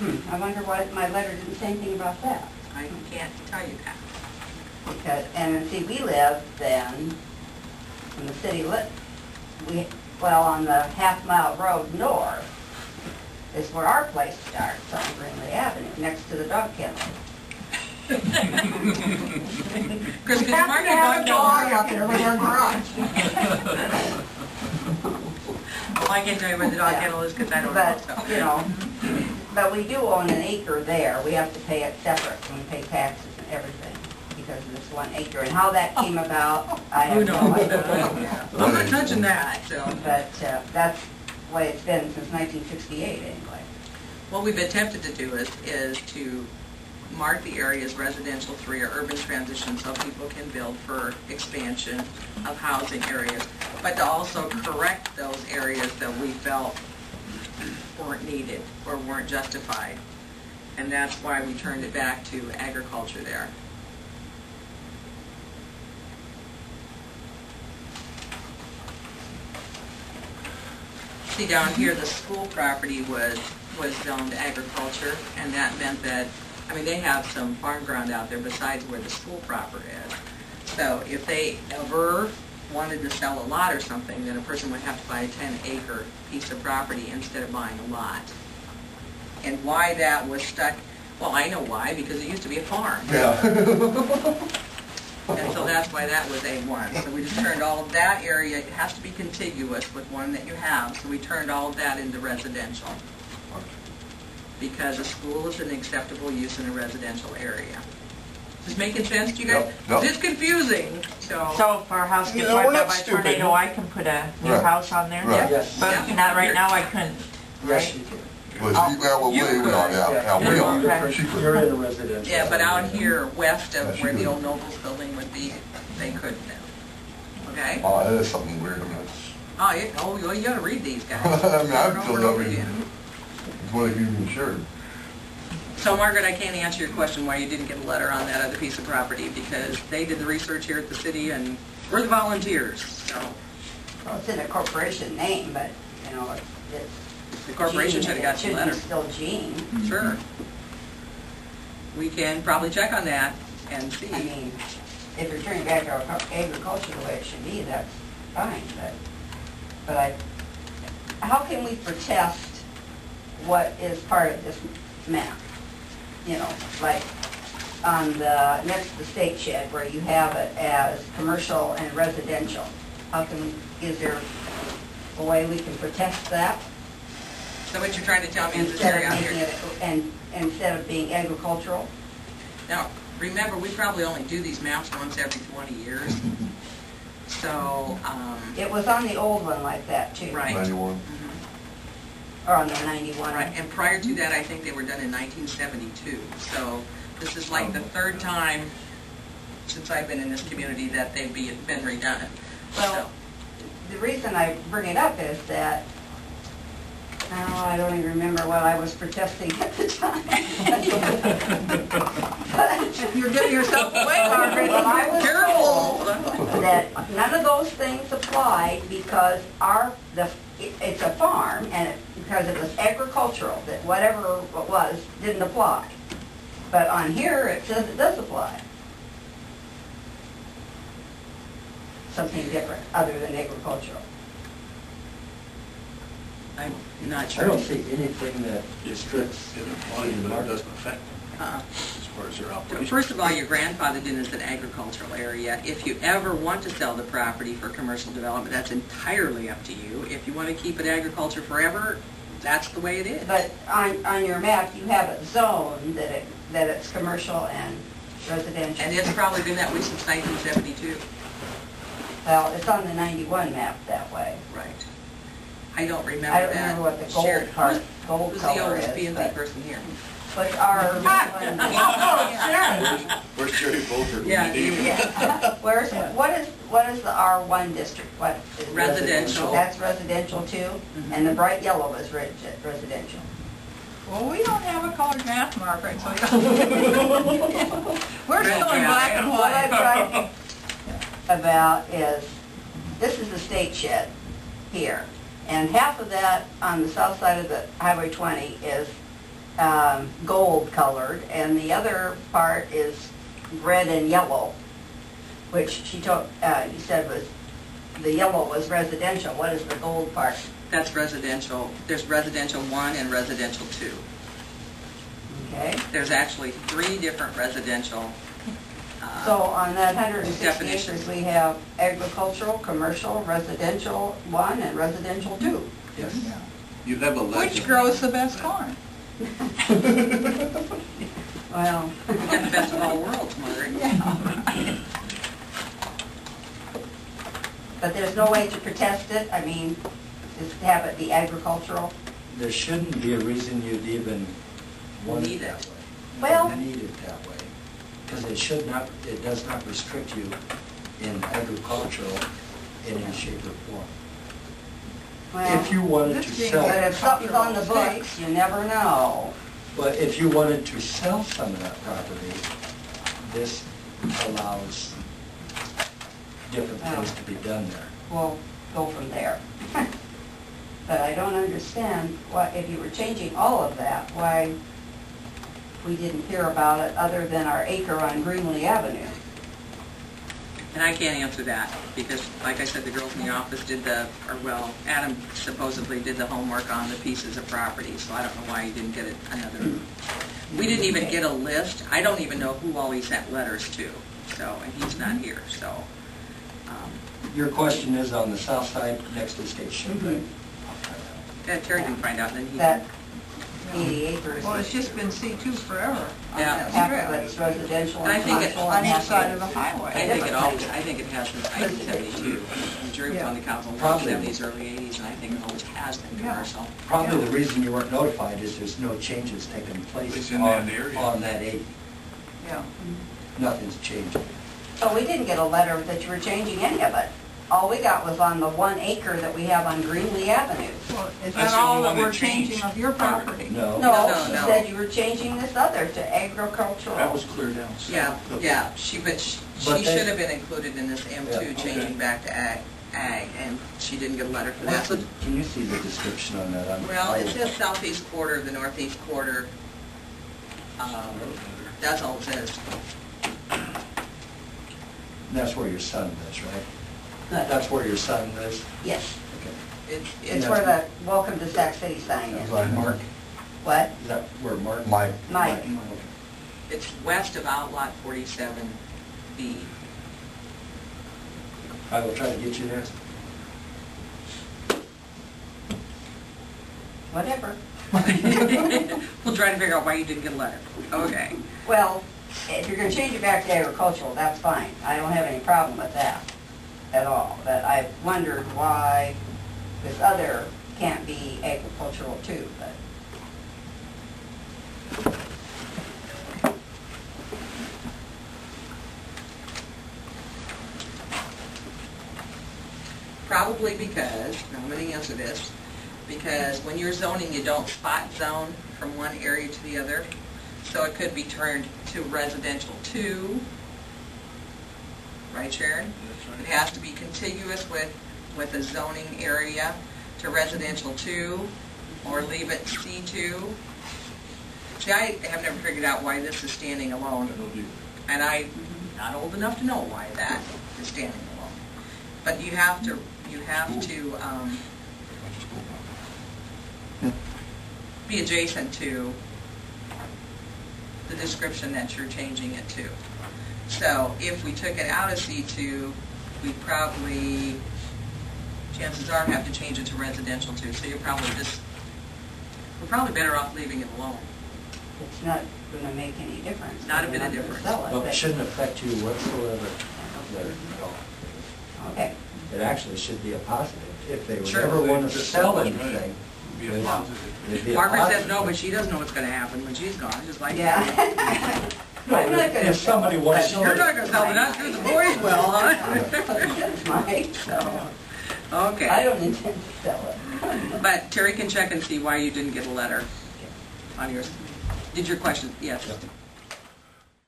I wonder why my letter didn't say anything about that. I can't tell you that. Because, and see, we live then, in the city, well, on the half-mile road north is where our place starts, on Greenlee Avenue, next to the dog kennel. Because We have Mark to have a and dog dog out there with our garage. Well, I can't tell you where the dog kennel is because I don't know. But, So. you know, but we do own an acre there. We have to pay it separate, and we pay taxes and everything because of this 1 acre. And how that came about, I Who have no knows? idea. I'm not touching that. So. But that's the way it's been since 1968 anyway. What we've attempted to do is to mark the area as residential 3 or urban transition so people can build for expansion of housing areas, but to also correct those areas that we felt weren't needed or weren't justified. And that's why we turned it back to agriculture there. See, down here, the school property was zoned agriculture, and that meant that, I mean, they have some farm ground out there besides where the school proper is. So if they ever wanted to sell a lot or something, then a person would have to buy a 10-acre piece of property instead of buying a lot. And why that was stuck, well, I know why, because it used to be a farm. Yeah. And so that's why that was A1. So we just turned all of that area, it has to be contiguous with one that you have, so we turned all of that into residential. Because a school is an acceptable use in a residential area. Is this making sense to you guys? Yep. It's confusing, so. So if our house gets No, wiped we're out not by a stupid. tornado, I can put a new Right. house on there? Right. Yes. But Yeah. not right now, I couldn't, Yes, right? you can. Well, we are, yeah, we are. Okay. You're in a residential. Yeah, but out here west of Yes, you where the could. old Nobles building would be, they couldn't have. Okay? Oh, that is something weird, I mean, it's, Oh, well, you gotta read these guys. I mean, Over and I've filled over every, again. it's what you insured. So Margaret, I can't answer your question why you didn't get a letter on that other piece of property, because they did the research here at the city and we're the volunteers, so. Well, it's in a corporation name, but, you know, it's The corporation Gene, should have got you a It letter. should be still Gene. Sure. We can probably check on that and see. I mean, if you're turning back to agriculture the way it should be, that's fine, but how can we protest what is part of this map? You know, like on the, next to the state shed where you have it as commercial and residential. How can we, is there a way we can protest that? So what you're trying to tell me is this Instead area of out making here. it, and instead of being agricultural? Now, remember, we probably only do these maps once every 20 years. So, It was on the old one like that too. Right. 91. Or on the 91. right, and prior to that, I think they were done in 1972. So this is like the third time since I've been in this community that they've been redone. Well, the reason I bring it up is that, I don't even remember what I was protesting at the time. You're getting yourself away, Margaret. Well, I was Careful. That none of those things applied because it's a farm and because it was agricultural, that whatever it was didn't apply. But on here, it says it does apply. Something different other than agricultural. I'm not I sure. don't see anything that restricts. It applies, but it doesn't affect them Uh-uh. as far as their operation. First of all, your grandfathered in as an agricultural area. If you ever want to sell the property for commercial development, that's entirely up to you. If you want to keep it agriculture forever, that's the way it is. But on your map, you have it zoned that it's commercial and residential. And it's probably been that way since 1972. Well, it's on the 91 map that way. Right. I don't remember that. I don't remember what the gold shared. part, gold Who's the color oldest is, P&Z but person here? our Where's Jerry Bolger? Yeah, you- what is the R1 district? What is Residential. That's residential too? And the bright yellow is residential. Well, we don't have a colored map, Margaret, so we're still in black and What I white. tried about is, this is the state shed here, and half of that on the south side of the Highway 20 is gold colored, and the other part is red and yellow, which she told, you said was, the yellow was residential. What is the gold part? That's residential. There's residential 1 and residential 2. Okay, There's actually 3 different residential. so on that 160 Definitions. acres, we have agricultural, commercial, residential 1, and residential 2. Yes. You have a legend. Which grows the best corn? Well, We got the best of all worlds, Margaret. but there's no way to protest it? I mean, just have it be agricultural? There shouldn't be a reason you'd even want Need it that it. way. Well- Need it that way. Because it should not, it does not restrict you in agricultural in any shape or form. Well, If you wanted to this being sell, but if something's on the books, you never know. but if you wanted to sell some of that property, this allows different things to be done there. We'll go from there. But I don't understand why, if you were changing all of that, why we didn't hear about it other than our acre on Greenlee Avenue. And I can't answer that, because, like I said, the girls in the office did Adam supposedly did the homework on the pieces of property, so I don't know why he didn't get it another. We didn't even get a list. I don't even know who all he sent letters to, so, and he's not here, so. Your question is on the south side next to State Ship, right? Yeah, Terry can find out, and then he That can. 80 acres. Well, it's just been C2 forever on Yeah. that Half of strip, it's residential And I and think it- commercial. on and each half side is- of the highway. I think it has since 1972. The jury was on the council in the Probably. 70s, early 80s, and I think it always has been Yeah. commercial. Probably the reason you weren't notified is there's no changes taking place It's in on, that area. on that 80. Yeah. Nothing's changed. So we didn't get a letter that you were changing any of it. All we got was on the 1 acre that we have on Greenlee Avenue. Well, is That's that the all only that one we're that changed. changing of your property? No. No, No, she no. said you were changing this other to agricultural. That was clear down. south. Yeah, Okay. yeah, But she they- should have been included in this M2, Yeah, okay. changing back to ag, and she didn't get a letter for that. What's So, the- Can you see the description on that? well, it says southeast quarter, the northeast quarter. That's all it says. That's where your son lives, right? Good. That's where your son lives? Yes, Okay. it's where the Welcome to Sac City sign Is is. that Mark? What? Is that where Mark? Mike. Mike. Okay. It's west of Outlot 47B. I will try to get you there. Whatever. We'll try to figure out why you didn't get a letter. Okay. Well, if you're gonna change it back to agricultural, that's fine. I don't have any problem with that at all. But I wondered why this other can't be agricultural too, but. Probably because, now I'm going to answer this, because when you're zoning, you don't spot zone from one area to the other. So it could be turned to residential 2, right, Sharon? That's It right. has to be contiguous with a zoning area to residential 2, or leave it C2. See, I have never figured out why this is standing alone, I don't do and I'm not old enough to know why that is standing alone. But you have to be adjacent to the description that you're changing it to. So if we took it out of C2, we'd probably, chances are, have to change it to residential 2. So we're probably better off leaving it alone. It's not gonna make any difference. Not a bit of We're gonna difference. sell it, Well, it but- shouldn't affect you whatsoever there at all. Okay, It actually should be a positive. If they would Sure. ever want to sell That's right. anything, Be a positive. it'd be a Margaret says positive. no, but she doesn't know what's going to happen when she's gone, just like... yeah. No, I'm not gonna if somebody wants to- You're not going to tell me, not sure the boys will, huh? That's mine, so I Okay. don't intend to sell it. But Terry can check and see why you didn't get a letter on yours. Did your question, yes. Yeah.